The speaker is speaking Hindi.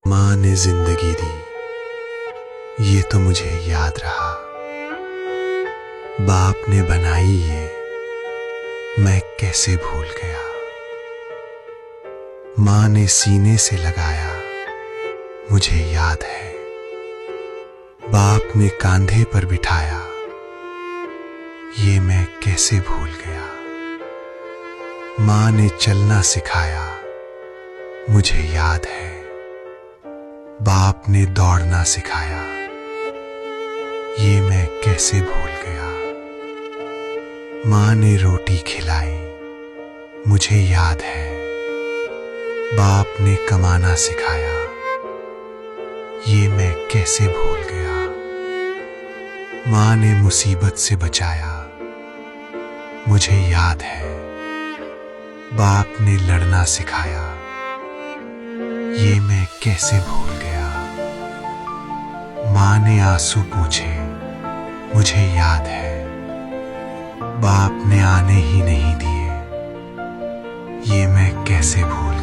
माँ ने जिंदगी दी, ये तो मुझे याद रहा। बाप ने बनाई ये, मैं कैसे भूल गया। माँ ने सीने से लगाया, मुझे याद है। बाप ने कांधे पर बिठाया, ये मैं कैसे भूल गया। माँ ने चलना सिखाया, मुझे याद है। बाप ने दौड़ना सिखाया, ये मैं कैसे भूल गया। माँ ने रोटी खिलाई, मुझे याद है। बाप ने कमाना सिखाया, ये मैं कैसे भूल गया। माँ ने मुसीबत से बचाया, मुझे याद है। बाप ने लड़ना सिखाया, ये मैं कैसे भूल गया। माँ ने आंसू पूछे, मुझे याद है। बाप ने आने ही नहीं दिए, ये मैं कैसे भूल